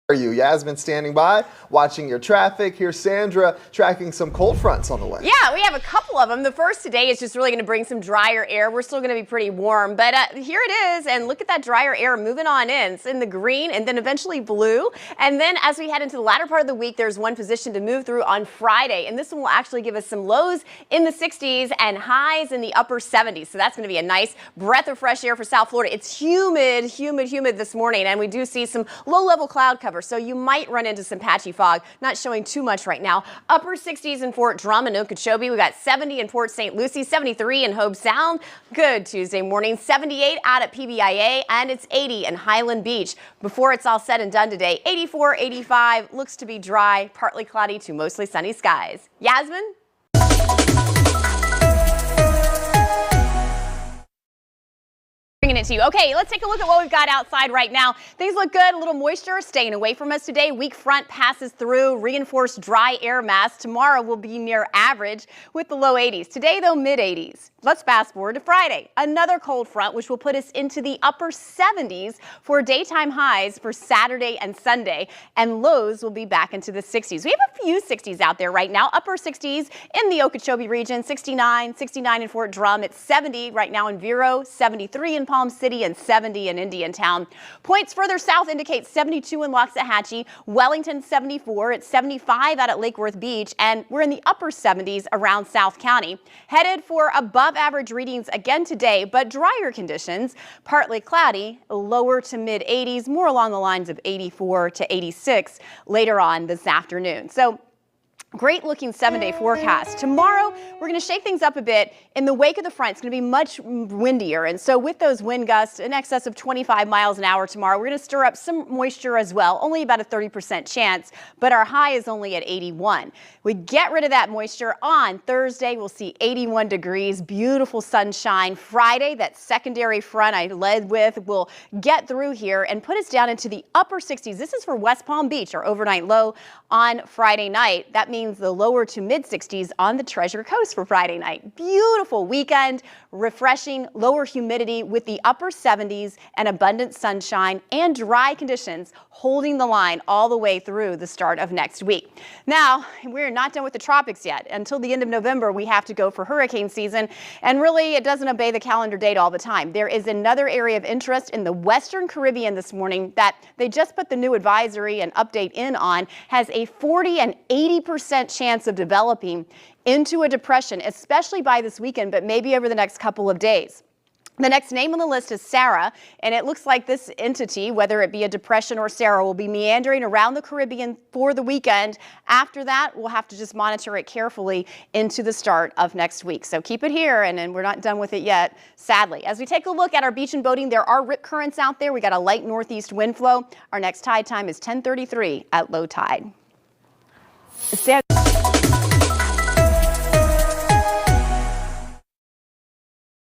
Are you? Yasmin standing by, watching your traffic. Here's Sandra tracking some cold fronts on the way. Yeah, we have a couple of them. The first today is just really going to bring some drier air. We're still going to be pretty warm, but here it is. And look at that drier air moving on in. It's in the green and then eventually blue. And then as we head into the latter part of the week, there's one position to move through on Friday. And this one will actually give us some lows in the 60s and highs in the upper 70s. So that's going to be a nice breath of fresh air for South Florida. It's humid this morning, and we do see some low-level cloud cover. So you might run into some patchy fog, not showing too much right now. Upper 60s in Fort Drum and Okeechobee. We got 70 in Port St. Lucie, 73 in Hobe Sound. Good Tuesday morning. 78 out at PBIA, and it's 80 in Highland Beach. Before it's all said and done today, 84, 85. Looks to be dry, partly cloudy to mostly sunny skies. Yasmin? Bringing it to you. Okay, let's take a look at what we've got outside right now. Things look good. A little moisture staying away from us today. Weak front passes through, reinforced dry air mass. Tomorrow will be near average with the low 80s. Today, though, mid 80s. Let's fast forward to Friday. Another cold front, which will put us into the upper 70s for daytime highs for Saturday and Sunday, and lows will be back into the 60s. We have a few 60s out there right now. Upper 60s in the Okeechobee region, 69 in Fort Drum. It's 70 right now in Vero, 73 in Palm City, and 70 in Indiantown. Points further south indicate 72 in Loxahatchee, Wellington 74, it's 75 out at Lake Worth Beach, and we're in the upper 70s around South County. Headed for above average readings again today, but drier conditions, partly cloudy, lower to mid 80s, more along the lines of 84 to 86 later on this afternoon. So great looking 7-day forecast. Tomorrow, we're going to shake things up a bit. In the wake of the front, it's going to be much windier. And so with those wind gusts in excess of 25 miles an hour tomorrow, we're going to stir up some moisture as well. Only about a 30% chance, but our high is only at 81. We get rid of that moisture on Thursday. We'll see 81 degrees, beautiful sunshine. Friday, that secondary front I led with will get through here and put us down into the upper 60s. This is for West Palm Beach, our overnight low on Friday night. That means the lower to mid 60s on the Treasure Coast for Friday night. Beautiful weekend, refreshing, lower humidity with the upper 70s and abundant sunshine and dry conditions holding the line all the way through the start of next week. Now, we're not done with the tropics yet. Until the end of November, we have to go for hurricane season, and really it doesn't obey the calendar date all the time. There is another area of interest in the Western Caribbean this morning that they just put the new advisory and update in on, has a 40 and 80% chance of developing into a depression, especially by this weekend, but maybe over the next couple of days. The next name on the list is Sarah, and it looks like this entity, whether it be a depression or Sarah, will be meandering around the Caribbean for the weekend. After that, we'll have to just monitor it carefully into the start of next week. So keep it here, and then we're not done with it yet, sadly. As we take a look at our beach and boating, there are rip currents out there. We got a light northeast wind flow. Our next tide time is 10:33 at low tide.